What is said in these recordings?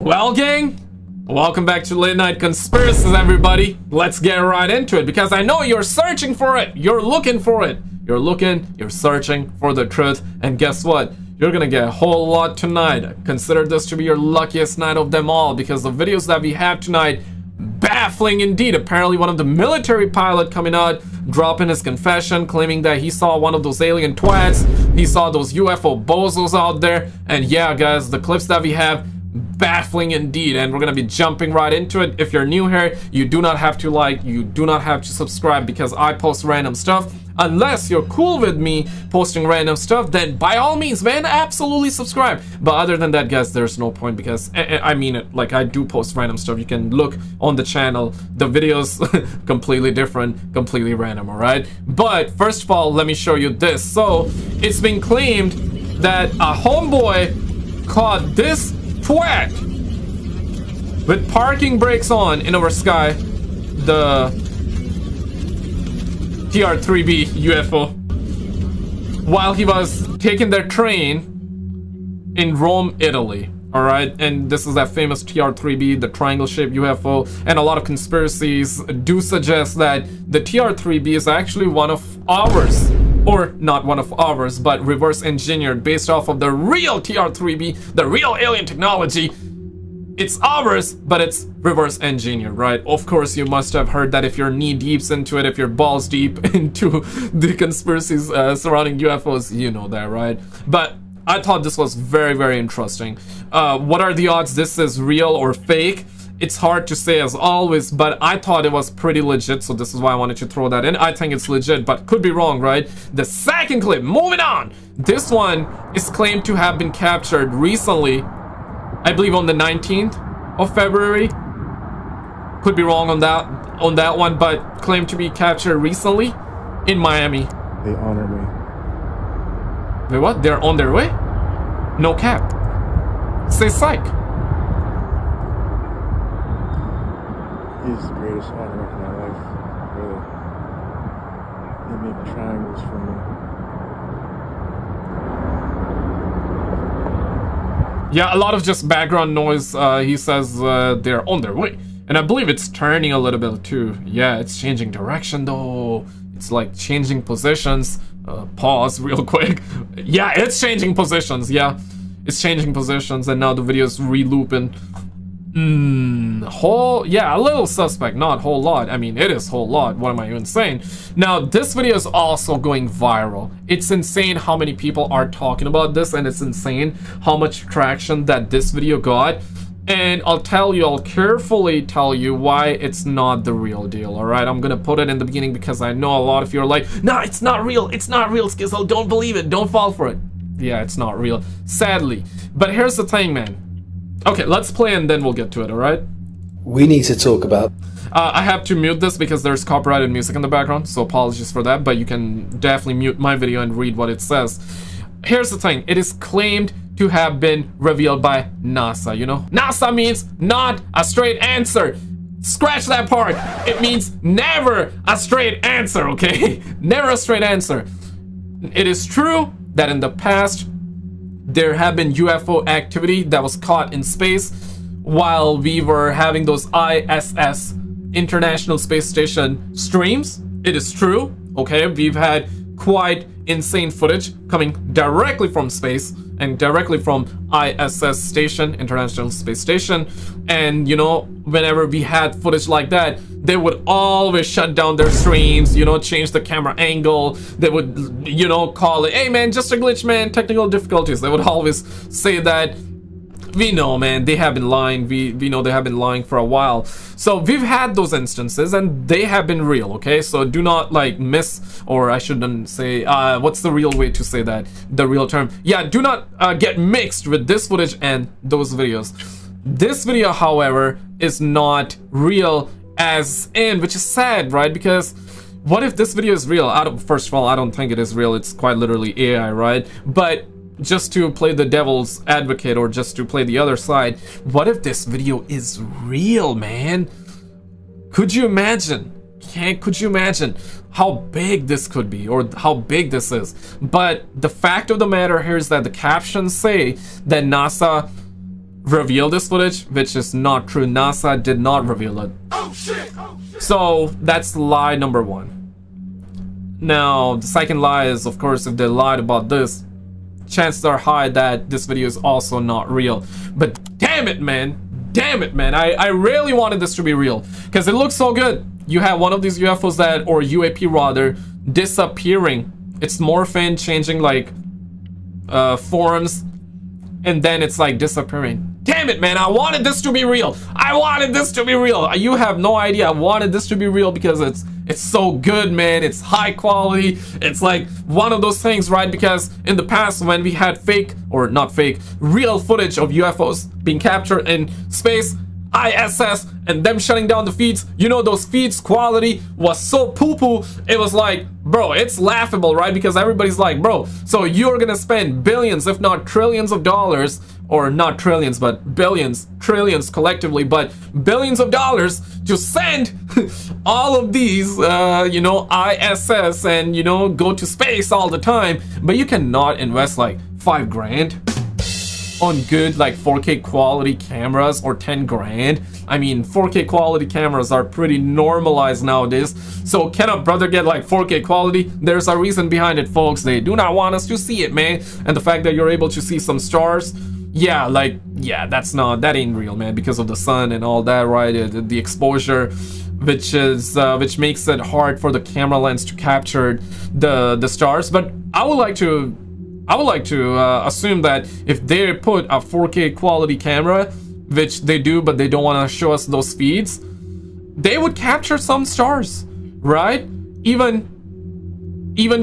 Well, gang, welcome back to Late Night Conspiracies, everybody. Let's get right into it, because I know you're searching for it. You're looking for it. You're searching for the truth. And guess what? You're gonna get a whole lot tonight. Consider this to be your luckiest night of them all, because the videos that we have tonight, baffling indeed. Apparently one of the military pilot coming out, dropping his confession, claiming that he saw one of those alien twats. He saw those UFO bozos out there. And yeah, guys, the clips that we have, baffling indeed, and we're gonna be jumping right into it. If you're new here, you do not have to like, you do not have to subscribe, because I post random stuff. Unless you're cool with me posting random stuff, then by all means, man, absolutely subscribe. But other than that, guys, there's no point, because I mean it, like, I do post random stuff. You can look on the channel, the videos completely different, completely random, all right? But first of all, let me show you this. So it's been claimed that a homeboy caught this twat with parking brakes on in our sky, the TR-3B UFO, while he was taking their train in Rome, Italy. Alright, and this is that famous TR-3B, the triangle-shaped UFO, and a lot of conspiracies do suggest that the TR-3B is actually one of ours. Or not one of ours, but reverse engineered based off of the real TR-3B, the real alien technology. It's ours, but it's reverse engineered, right? Of course, you must have heard that if you're knee deep into it, if you're balls deep into the conspiracies surrounding UFOs, you know that, right? But I thought this was very, very interesting. What are the odds this is real or fake? It's hard to say as always, but I thought it was pretty legit, so this is why I wanted to throw that in. I think it's legit, but could be wrong, right? The second clip, moving on. This one is claimed to have been captured recently, I believe on the 19th of February. Could be wrong on that one, but claimed to be captured recently in Miami. They honor me. Wait, what? They're on their way? No cap. Say psych. He's the greatest honor of my life, really. They make triangles for me. Yeah, a lot of just background noise. He says they're on their way. And I believe it's turning a little bit too. Yeah, it's changing direction though. It's like changing positions. Pause real quick. Yeah, it's changing positions. Yeah, it's changing positions, and now the video is re-looping. Yeah, a little suspect, not whole lot. I mean, it is whole lot. What am I even saying? Now, this video is also going viral. It's insane how many people are talking about this, and it's insane how much traction that this video got. And I'll carefully tell you why it's not the real deal, alright? I'm gonna put it in the beginning because I know a lot of you are like, nah, it's not real, Skizzle, don't believe it, don't fall for it. Yeah, it's not real, sadly. But here's the thing, man. Okay, let's play and then we'll get to it, alright? We need to talk about... I have to mute this because there's copyrighted music in the background, so apologies for that, but you can definitely mute my video and read what it says. Here's the thing, it is claimed to have been revealed by NASA, you know? NASA means not a straight answer. Scratch that part. It means never a straight answer, okay? Never a straight answer. It is true that in the past, there have been UFO activity that was caught in space while we were having those ISS, International Space Station streams. It is true, okay? We've had quite insane footage coming directly from space and directly from ISS station, International Space Station. And, you know, whenever we had footage like that, they would always shut down their streams, you know, change the camera angle. They would, you know, call it, hey man, just a glitch, man, technical difficulties. They would always say that. We know, man, they have been lying. We know they have been lying for a while. So we've had those instances and they have been real, okay? So do not like miss, or I shouldn't say, what's the real way to say that? The real term. Yeah, do not get mixed with this footage and those videos. This video, however, is not real as in, which is sad, right? Because what if this video is real? First of all, I don't think it is real. It's quite literally AI, right? But just to play the devil's advocate, or just to play the other side, what if this video is real, man? Could you imagine? Could you imagine how big this could be, or how big this is? But the fact of the matter here is that the captions say that NASA reveal this footage, which is not true. NASA did not reveal it. Oh shit! So that's lie number one. Now, the second lie is, of course, if they lied about this, chances are high that this video is also not real. But damn it, man. Damn it, man. I really wanted this to be real because it looks so good. You have one of these UFOs that, or UAP rather, disappearing. It's morphing, changing like forms, and then it's like disappearing. Damn it, man. I wanted this to be real. I wanted this to be real. You have no idea. I wanted this to be real because it's so good, man. It's high quality. It's like one of those things, right? Because in the past, when we had fake, or not fake, real footage of UFOs being captured in space, ISS, and them shutting down the feeds, you know, those feeds quality was so poo-poo. It was like, bro, it's laughable, right? Because everybody's like, bro, so you're gonna spend billions, if not trillions of dollars, or not trillions, but billions, trillions collectively, but billions of dollars to send all of these, you know, ISS and, you know, go to space all the time, but you cannot invest like $5 grand on good like 4K quality cameras or 10 grand. I mean, 4K quality cameras are pretty normalized nowadays. So can a brother get like 4K quality? There's a reason behind it, folks. They do not want us to see it, man. And the fact that you're able to see some stars, yeah, like, yeah, that ain't real, man, because of the sun and all that, right? The exposure, which makes it hard for the camera lens to capture the stars. But I would like to assume that if they put a 4K quality camera, which they do, but they don't want to show us those feeds, they would capture some stars, right? Even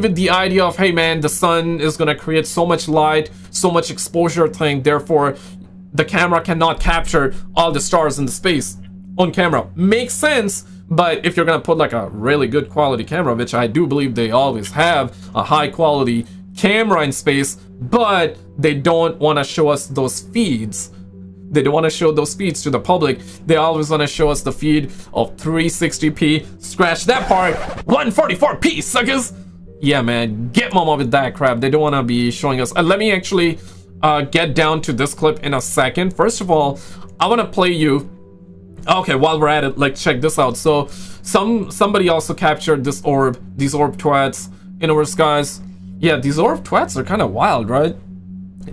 with the idea of, hey man, the sun is gonna create so much light, so much exposure thing, therefore the camera cannot capture all the stars in the space on camera. Makes sense, but if you're gonna put like a really good quality camera, which I do believe they always have a high quality camera in space, but they don't want to show us those feeds. They don't want to show those feeds to the public. They always want to show us the feed of 360p. Scratch that part. 144p, suckers. Yeah, man, get mama with that crap. They don't want to be showing us. Let me actually get down to this clip in a second. First of all, I want to play you. Okay, while we're at it, like, check this out. So somebody also captured this orb, these orb twats in our skies. Yeah, these orb twats are kind of wild, right?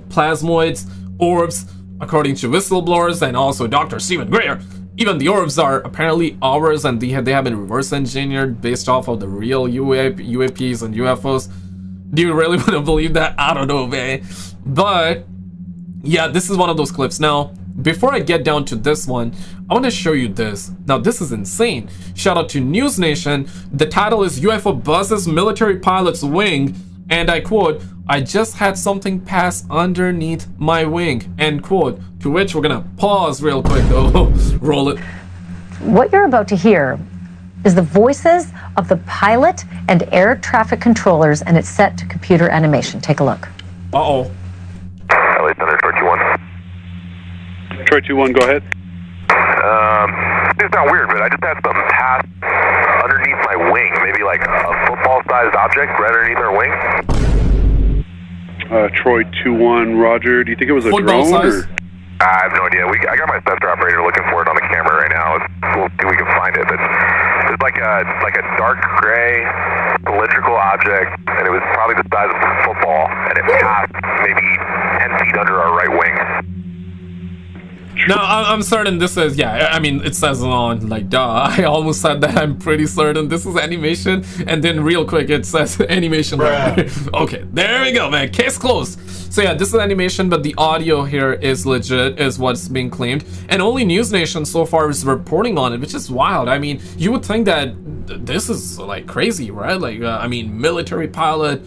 Plasmoids, orbs, according to whistleblowers and also Dr. Stephen Greer. Even the orbs are apparently ours, and they have been reverse engineered based off of the real UAPs and UFOs. Do you really want to believe that? I don't know, man. But yeah, this is one of those clips. Now, before I get down to this one, I want to show you this. Now, this is insane. Shout out to News Nation. The title is UFO buzzes military pilot's wing, and I quote, "I just had something pass underneath my wing," end quote. To which we're gonna pause real quick though. Roll it. What you're about to hear is the voices of the pilot and air traffic controllers, and it's set to computer animation. Take a look. Uh-oh. LA Thunder, Troy 2-1. Troy 2-1, go ahead. It's not weird, but I just had something pass underneath my wing. Maybe like a football-sized object right underneath our wing. Troy 2-1, Roger. Do you think it was a Football drone? size? Or? I have no idea. I got my sensor operator looking for it on the camera right now. We'll see if we can find it. But it's like a dark gray cylindrical object, and it was probably the size of a football, and it passed maybe 10 feet under our right wing. No, I'm certain this is, yeah, I mean, it says it on, like, duh. I almost said that. I'm pretty certain this is animation, and then real quick it says animation. Okay, there we go, man. Case closed. So yeah, this is animation, but the audio here is legit, is what's being claimed, and only News Nation so far is reporting on it, which is wild. I mean, you would think that this is like crazy, right? Like, I mean, military pilot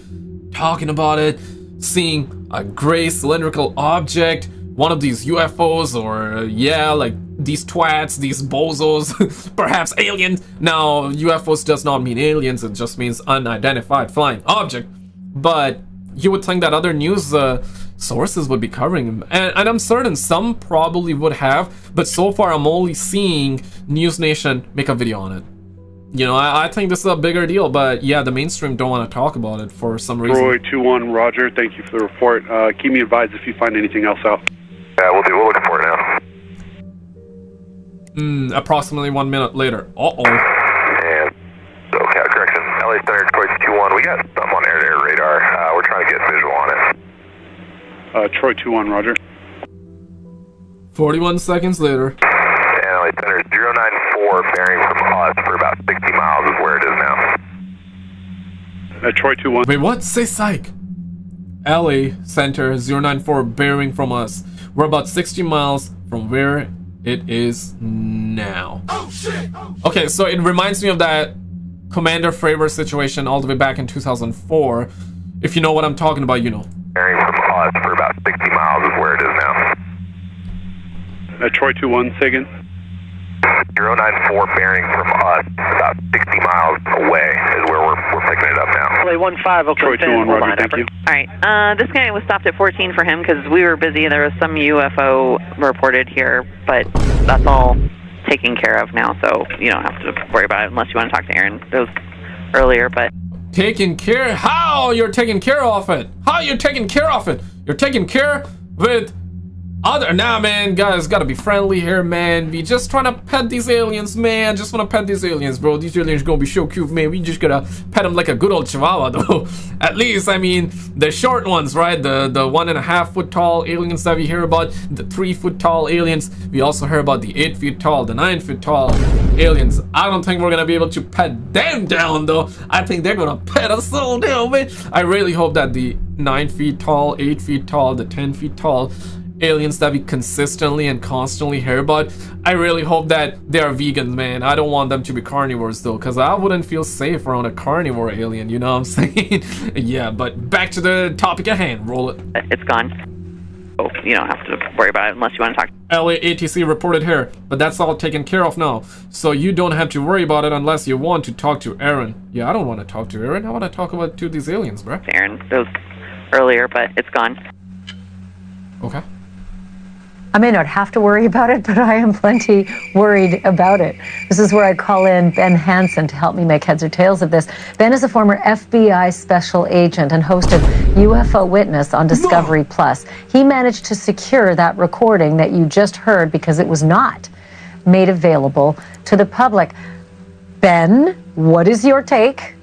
talking about it, seeing a gray cylindrical object, one of these UFOs, or yeah, like these twats, these bozos, perhaps aliens. Now, UFOs does not mean aliens, it just means unidentified flying object. But you would think that other news sources would be covering them. And I'm certain some probably would have, but so far I'm only seeing News Nation make a video on it. You know, I think this is a bigger deal, but yeah, the mainstream don't want to talk about it for some reason. Troy 2-1, Roger. Thank you for the report. Keep me advised if you find anything else out. Yeah, we're looking for it now. Approximately 1 minute later. Uh-oh. And, okay, correction. LA Center, Troy 2-1. We got something on air-to-air radar. We're trying to get visual on it. Troy 2-1, roger. 41 seconds later. And LA Center 094, bearing from us for about 60 miles is where it is now. Troy 2-1. Wait, what? Say psych. LA Center 094, bearing from us. We're about 60 miles from where it is now. Oh shit! Okay, so it reminds me of that Commander Fravor situation all the way back in 2004. If you know what I'm talking about, you know. Bearing from us for about 60 miles is where it is now. Troy 2-1, say again. 094, bearing from us about 60 miles away is where we're picking it up now. LA 15, Oakland. Troy 2-1, roger, thank you. All right, this guy was stopped at 14 for him because we were busy. There was some UFO reported here, but that's all taken care of now, so you don't have to worry about it unless you want to talk to Aaron. It was earlier, but... Taking care? How you're taking care of it? How you taking care of it? You're taking care with other... Nah, man, guys, gotta be friendly here, man. We just trying to pet these aliens, man. Just want to pet these aliens, bro. These aliens gonna be so cute, man. We just gotta pet them like a good old chihuahua, though. At least, I mean, the short ones, right? The 1.5 foot tall aliens that we hear about, the 3 foot tall aliens. We also hear about the 8 feet tall, the 9 foot tall aliens. I don't think we're gonna be able to pet them down, though. I think they're gonna pet us all down, man. I really hope that the 9 feet tall, 8 feet tall, the 10 feet tall aliens that we consistently and constantly hear about, I really hope that they are vegans, man. I don't want them to be carnivores, though, because I wouldn't feel safe around a carnivore alien, you know what I'm saying? Yeah, but back to the topic at hand. Roll it. It's gone. So you don't have to worry about it unless you want to talk. LA ATC reported here, but that's all taken care of now. So you don't have to worry about it unless you want to talk to Aaron. Yeah, I don't want to talk to Aaron. I want to talk about to these aliens, bro. Aaron, it was earlier, but it's gone. Okay. I may not have to worry about it, but I am plenty worried about it. This is where I call in Ben Hansen to help me make heads or tails of this. Ben is a former FBI special agent and host of UFO Witness on Discovery Plus. He managed to secure that recording that you just heard because it was not made available to the public. Ben, what is your take?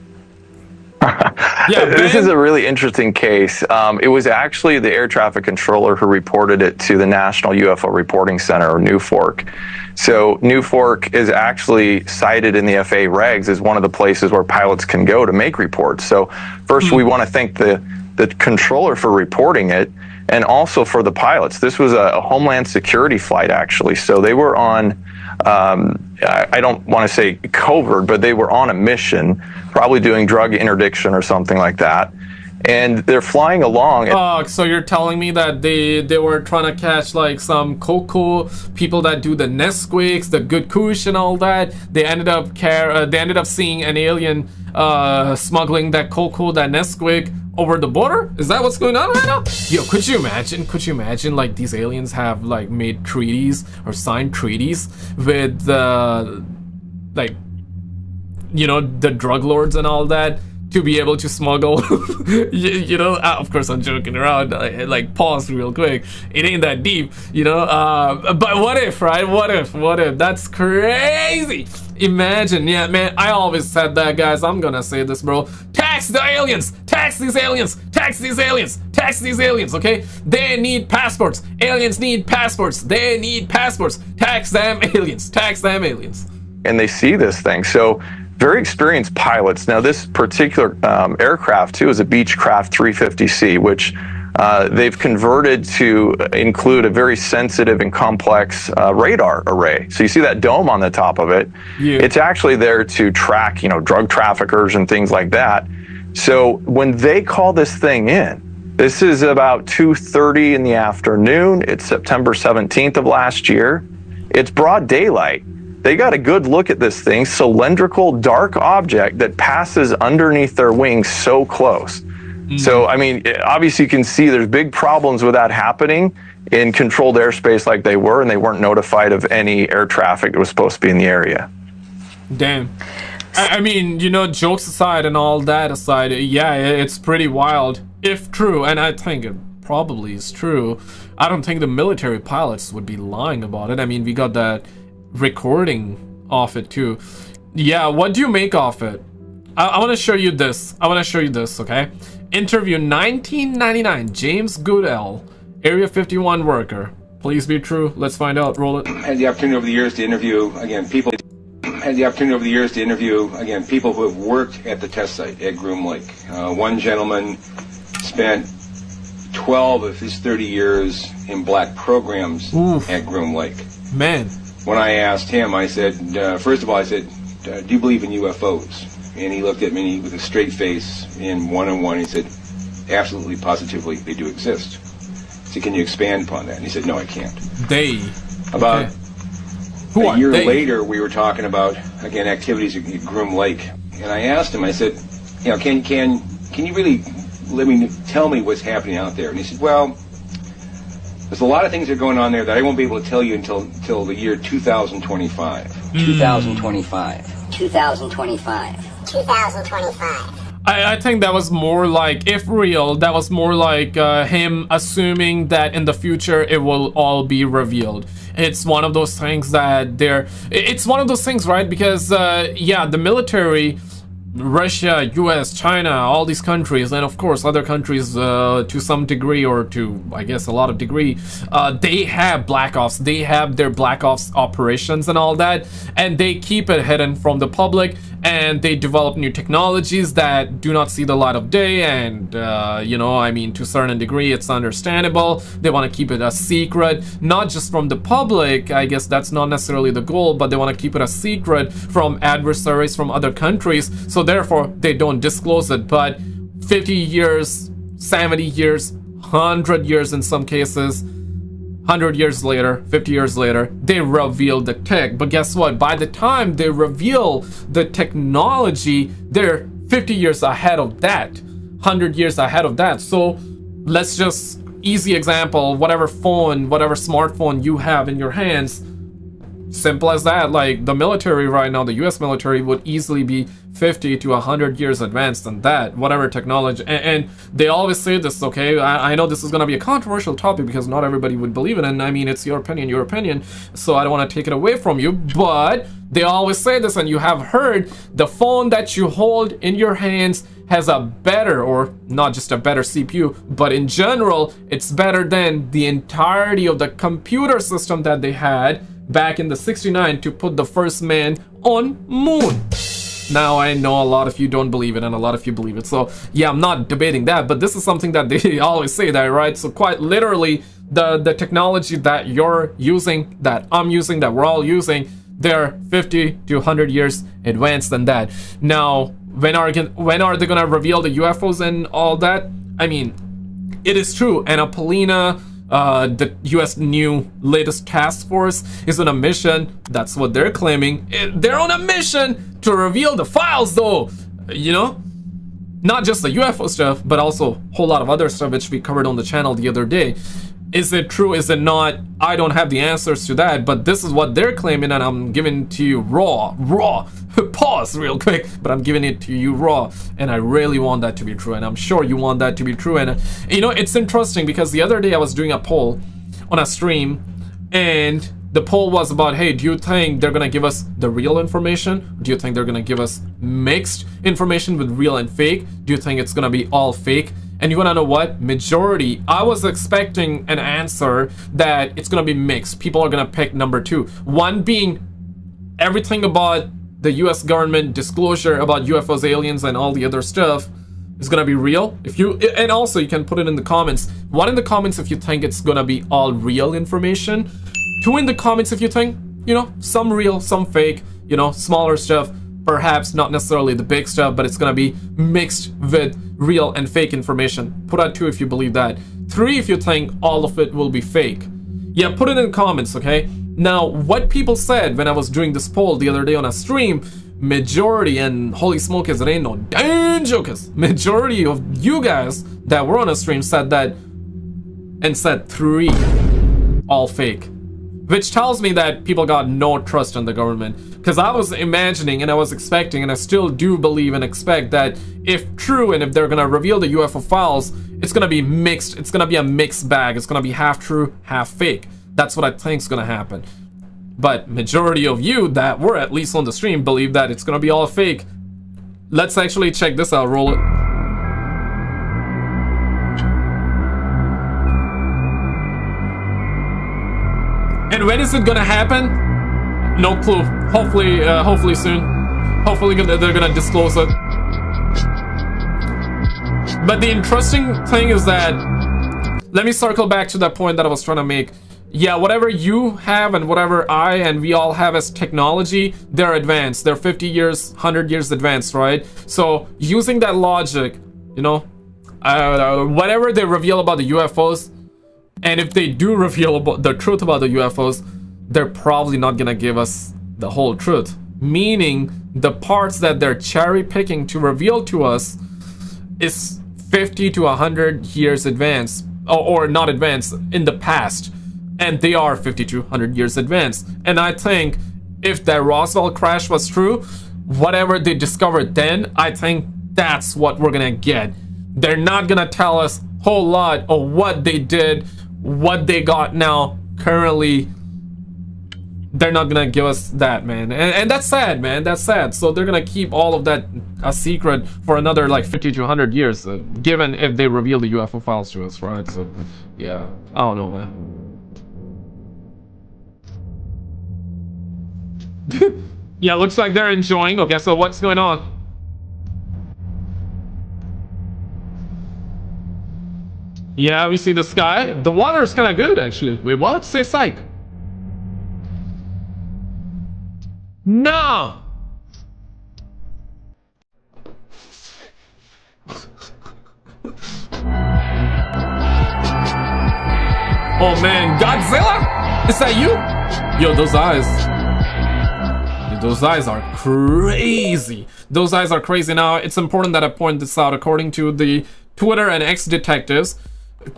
Yeah, this is a really interesting case. It was actually the air traffic controller who reported it to the National UFO Reporting Center, or NUFORC. So NUFORC is actually cited in the FAA regs as one of the places where pilots can go to make reports. So first, we want to thank the controller for reporting it, and also for the pilots. This was a Homeland Security flight, actually. So they were on, I don't want to say covert, but they were on a mission, probably doing drug interdiction or something like that. And they're flying along. So you're telling me that they were trying to catch like some cocoa people that do the Nesquiks, the good kush and all that. They ended up seeing an alien smuggling that cocoa, that Nesquik, over the border? Is that what's going on right now? Yo, could you imagine like these aliens have like made treaties or signed treaties with like, you know, the drug lords and all that to be able to smuggle you know, of course I'm joking around, like pause real quick, it ain't that deep, you know, but what if, right? What if that's crazy. Imagine. Yeah, man, I always said that, guys. I'm gonna say this, bro. Tax the aliens! Tax these aliens! Tax these aliens! Tax these aliens, okay? They need passports. Aliens need passports. They need passports. Tax them aliens. Tax them aliens. And they see this thing. So very experienced pilots. Now, this particular aircraft, too, is a Beechcraft 350C, which they've converted to include a very sensitive and complex radar array. So you see that dome on the top of it. Yeah. It's actually there to track, you know, drug traffickers and things like that. So when they call this thing in, this is about 2:30 in the afternoon. It's September 17th of last year. It's broad daylight. They got a good look at this thing, cylindrical dark object that passes underneath their wings so close. So, I mean, obviously you can see there's big problems with that happening in controlled airspace like they were, and they weren't notified of any air traffic that was supposed to be in the area. Damn. I mean, you know, jokes aside and all that aside, yeah, it's pretty wild, if true, and I think probably is true. I don't think the military pilots would be lying about it. I mean, we got that recording of it too. Yeah, what do you make of it? I want to show you this. Okay? Interview 1999, James Goodell, Area 51 worker. Please be true. Let's find out. Roll it. Had the opportunity over the years to interview, again, people who have worked at the test site at Groom Lake. One gentleman spent 12 of his 30 years in black programs at Groom Lake. Man. When I asked him, I said, first of all, I said, do you believe in UFOs? And he looked at me with a straight face in one-on-one. He said, absolutely, positively, they do exist. So can you expand upon that? And he said, no, I can't. They. About okay. a year later, we were talking about, again, activities at Groom Lake. And I asked him, I said, you know, can you really tell me what's happening out there? And he said, well, there's a lot of things that are going on there that I won't be able to tell you until the year 2025. 2025. I think that was more like, if real, that was more like him assuming that in the future it will all be revealed. It's one of those things that it's one of those things, right? Because yeah, the military, Russia, US, China, all these countries, and of course other countries to some degree, or to, I guess, a lot of degree, they have black ops. They have their black ops operations and all that, and they keep it hidden from the public, and they develop new technologies that do not see the light of day. And you know, I mean, to a certain degree, it's understandable. They want to keep it a secret, not just from the public. I guess that's not necessarily the goal, but they want to keep it a secret from adversaries from other countries, so therefore they don't disclose it. But 50 years, 70 years, 100 years in some cases, 100 years later, 50 years later, they reveal the tech. But guess what? By the time they reveal the technology, they're 50 years ahead of that, 100 years ahead of that. So let's just, easy example, whatever phone, whatever smartphone you have in your hands, simple as that. Like the military right now, the US military would easily be 50 to 100 years advanced than that, whatever technology. And they always say this, okay? I know this is going to be a controversial topic because not everybody would believe it, and I mean, it's your opinion, so I don't want to take it away from you, but they always say this, and you have heard, the phone that you hold in your hands has a better, or not just a better CPU, but in general, it's better than the entirety of the computer system that they had back in the 69 to put the first man on moon. Now, I know a lot of you don't believe it and a lot of you believe it, so yeah, I'm not debating that, but this is something that they always say, that, right? So quite literally, the technology that you're using, that I'm using, that we're all using, they're 50 to 100 years advanced than that. Now, when are they gonna reveal the UFOs and all that? I mean, it is true, Anna-Paulina, the US new latest task force is on a mission. That's what they're claiming. They're on a mission to reveal the files, though, you know, not just the UFO stuff, but also a whole lot of other stuff which we covered on the channel the other day. Is it true? Is it not? I don't have the answers to that, but this is what they're claiming, and I'm giving to you raw. Pause real quick, but I'm giving it to you raw, and I really want that to be true, and I'm sure you want that to be true. And you know, it's interesting because the other day I was doing a poll on a stream, and the poll was about, hey, do you think they're gonna give us the real information? Do you think they're gonna give us mixed information with real and fake? Do you think it's gonna be all fake? And you wanna know what? Majority, I was expecting an answer that it's gonna be mixed. People are gonna pick number 2. One being everything about the US government disclosure about UFOs, aliens, and all the other stuff is gonna be real. If you, and also you can put it in the comments. 1 in the comments if you think it's gonna be all real information. 2 in the comments if you think, you know, some real, some fake, you know, smaller stuff, perhaps not necessarily the big stuff, but it's gonna be mixed with real and fake information. Put out 2 if you believe that. 3 if you think all of it will be fake. Yeah, put it in the comments, okay? Now, what people said when I was doing this poll the other day on a stream, majority, and holy smokers, it ain't no damn jokers, majority of you guys that were on a stream said that, and said 3 all fake. which tells me that people got no trust in the government. Because I was imagining and I was expecting, and I still do believe and expect that if true and if they're gonna reveal the UFO files, it's gonna be mixed. It's gonna be a mixed bag. It's gonna be half true, half fake. That's what I think's gonna happen. But majority of you that were at least on the stream believe that it's gonna be all fake. Let's actually check this out. Roll it. And when is it gonna happen? No clue. Hopefully soon. Hopefully they're gonna disclose it. But the interesting thing is that, let me circle back to that point that I was trying to make. Yeah, whatever you have and whatever I and we all have as technology, they're advanced. They're 50 years, 100 years advanced, right? So using that logic, you know, whatever they reveal about the UFOs, and if they do reveal about the truth about the UFOs, they're probably not gonna give us the whole truth. Meaning, the parts that they're cherry picking to reveal to us is 50 to 100 years advanced, or not advanced, in the past. And they are 50 to 100 years advanced. And I think if that Roswell crash was true, whatever they discovered then, I think that's what we're gonna get. They're not gonna tell us a whole lot of what they did, what they got now, currently. They're not gonna give us that, man, and that's sad, man. That's sad. So they're gonna keep all of that a secret for another like 50 to 100 years, given if they reveal the UFO files to us, right? So yeah, I don't know, man. Yeah, looks like they're enjoying. Okay, so what's going on? Yeah, we see the sky. The water is kind of good, actually. Wait, what? Say psych. No! Oh man, Godzilla? Is that you? Yo, those eyes. Those eyes are crazy. Those eyes are crazy. Now, it's important that I point this out. According to the Twitter and X detectives,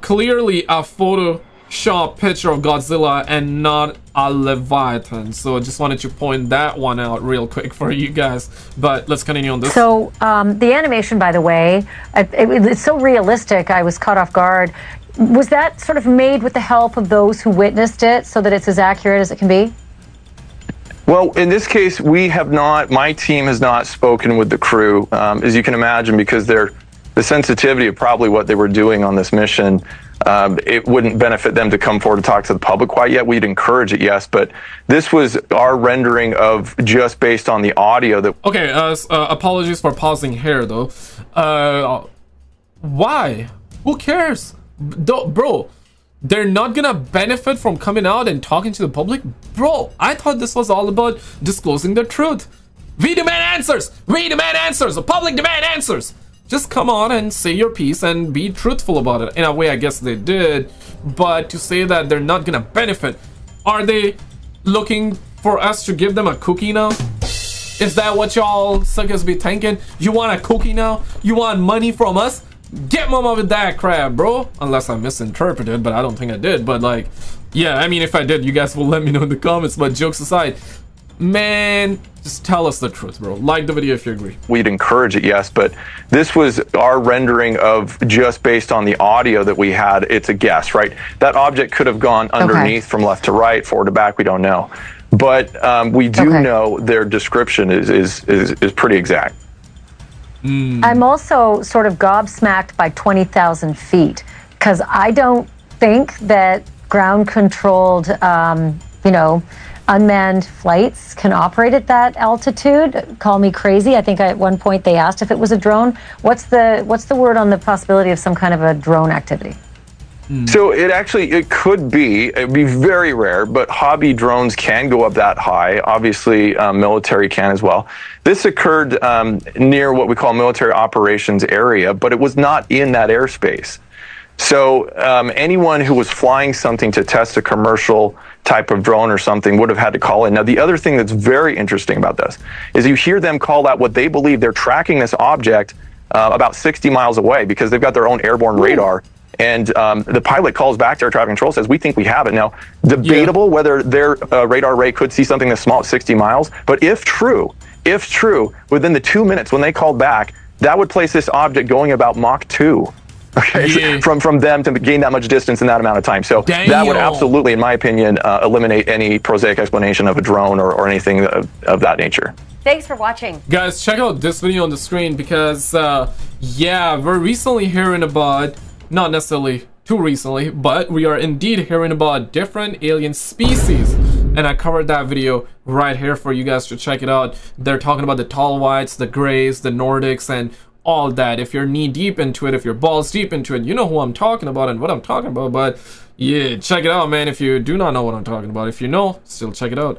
clearly a Photoshop picture of Godzilla and not a Leviathan. So I just wanted to point that one out real quick for you guys. But let's continue on this. So the animation, by the way, it's so realistic, I was caught off guard. Was that sort of made with the help of those who witnessed it so that it's as accurate as it can be? Well, in this case, we have not, my team has not spoken with the crew, as you can imagine, because the sensitivity of probably what they were doing on this mission, it wouldn't benefit them to come forward to talk to the public quite yet. We'd encourage it, yes, but this was our rendering of just based on the audio that... Okay, apologies for pausing here, though. Why? Who cares? Bro, they're not gonna benefit from coming out and talking to the public? Bro, I thought this was all about disclosing the truth. We demand answers! We demand answers! The public demand answers! Just come on and say your piece and be truthful about it. In a way, I guess they did. But to say that they're not gonna benefit, are they looking for us to give them a cookie now? Is that what y'all suckers be thinking? You want a cookie now? You want money from us? Get mama with that crap, bro. Unless I misinterpreted, but I don't think I did. But like, yeah, I mean, if I did, you guys will let me know in the comments. But jokes aside, man, just tell us the truth, bro. Like the video if you agree. We'd encourage it, yes, but this was our rendering of just based on the audio that we had. It's a guess, right? That object could have gone underneath from left to right, forward to back, we don't know. But we do know their description is pretty exact. I'm also sort of gobsmacked by 20,000 feet, because I don't think that ground-controlled, you know, unmanned flights can operate at that altitude. Call me crazy. I think at one point they asked if it was a drone. What's the word on the possibility of some kind of a drone activity? So it could be. It'd be very rare, but hobby drones can go up that high. Obviously, military can as well. This occurred near what we call military operations area, but it was not in that airspace. So anyone who was flying something to test a commercial type of drone or something would have had to call in. Now, the other thing that's very interesting about this is you hear them call out what they believe they're tracking this object about 60 miles away, because they've got their own airborne radar. And the pilot calls back to air traffic control, says, we think we have it. Now, debatable whether their radar array could see something this small at 60 miles. But if true, within the 2 minutes when they called back, that would place this object going about Mach 2. Okay, from them to gain that much distance in that amount of time. So that would absolutely, in my opinion, eliminate any prosaic explanation of a drone or anything of that nature. Thanks for watching. Guys, check out this video on the screen because, yeah, we're recently hearing about, not necessarily too recently, but we are indeed hearing about different alien species. And I covered that video right here for you guys to check it out. They're talking about the tall whites, the grays, the Nordics, and all that. If you're knee deep into it, if you're balls deep into it, you know who I'm talking about and what I'm talking about. But yeah, check it out, man. If you do not know what I'm talking about, if you know, still check it out.